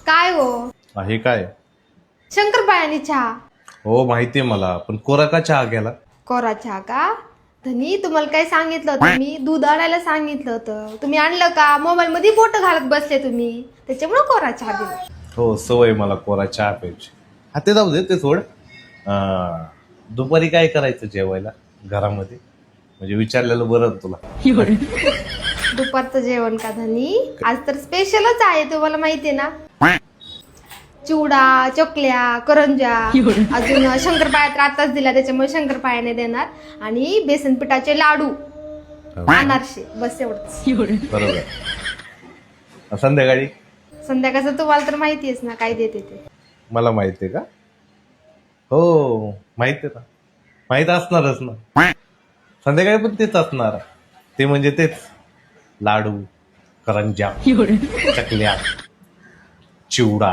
काय हो? हे काय? शंकरपाळ्याने चहा. हो माहितीये मला, पण कोरा का चहा केला? कोरा चहा का? धनी तुम्हाला काय सांगितलं होतं मी? दूध आणायला सांगितलं होतं, तुम्ही आणलं का? मोबाईल मध्ये बोट घालत बसले तुम्ही, त्याच्यामुळे कोरा चहा दिला. हो, सवय मला कोरा चहा प्यायची. हा ते जाऊ दे, ते सोड. दुपारी काय करायचं जेवायला घरामध्ये? म्हणजे विचारलेलं बरं ना तुला. दुपारचं जेवण का धनी? आज तर स्पेशलच आहे, तुम्हाला माहितीये ना. चिवडा, चकल्या, करंजा, अजून शंकरपाळ्या तर आताच दिला, त्याच्यामुळे शंकरपाळ्याने देणार. आणि बेसन पिठाचे लाडू, अनारसे, बस एवढंच. बरोबर. संध्याकाळी? संध्याकाळचं तुम्हाला तर माहितीयच ना काय देते ते. मला माहितीये का? हो माहितीये ना, माहित असणारच ना. संध्याकाळी पण तेच असणार. ते म्हणजे तेच लाडू, करंजा, चकल्या, चिवडा,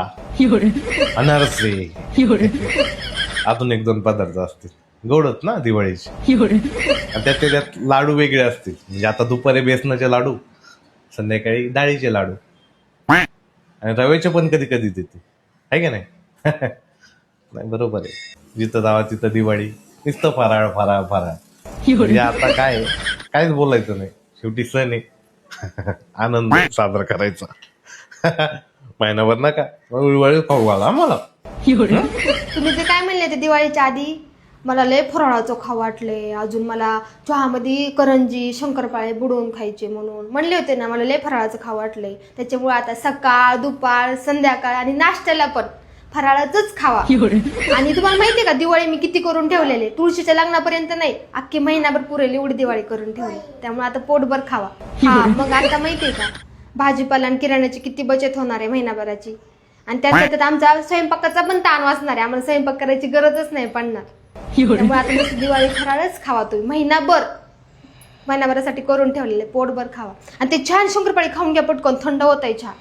अनारसे, अजून एक दोन पदार्थ असतील गोडच ना दिवाळीचे. आणि त्यात लाडू वेगळे असतील. म्हणजे आता दुपारी बेसनाचे लाडू, संध्याकाळी डाळीचे लाडू, आणि रव्याचे पण कधी कधी देते, आहे का नाही? नाही बरोबर आहे. जिथं जावा तिथं दिवाळी, नुसतं फराळ फराळ फराळ. म्हणजे आता काय काहीच बोलायचं नाही, शेवटी सण आहे. आनंद साजरा करायचा. महिनाभर नका दिवाळी खाऊ घाला मला. तुम्ही ते काय म्हणले ते दिवाळीच्या आधी? मला लय फराळाचं खाऊ वाटले, अजून मला चहामध्ये करंजी, शंकरपाळे बुडवून खायचे म्हणून म्हणले होते ना. मला लय फराळाचं खाऊ वाटले, त्याच्यामुळे आता सकाळ, दुपार, संध्याकाळ आणि नाश्त्याला पण फराळाचंच खावा. आणि तुम्हाला माहितीये का दिवाळी मी किती करून ठेवलेले? तुळशीच्या लग्नापर्यंत नाही, अख्खी महिनाभर पुरेल एवढी दिवाळी करून ठेवली. त्यामुळे आता पोटभर खावा. हा मग आता माहितीये का भाजीपाला आणि किराण्याची किती बचत होणार आहे महिनाभराची. आणि त्यात आमचा स्वयंपाकाचा पण ताण वाचणार आहे, आम्हाला स्वयंपाक करायची गरजच नाही पडणार. त्यामुळे आता नुसती दिवाळी फराळच खावा तुम्ही महिनाभरासाठी करून ठेवलेले, पोटभर खावा. आणि ते छान शंकरपाळी खाऊन घ्या पटकन, थंड होत आहे चहा.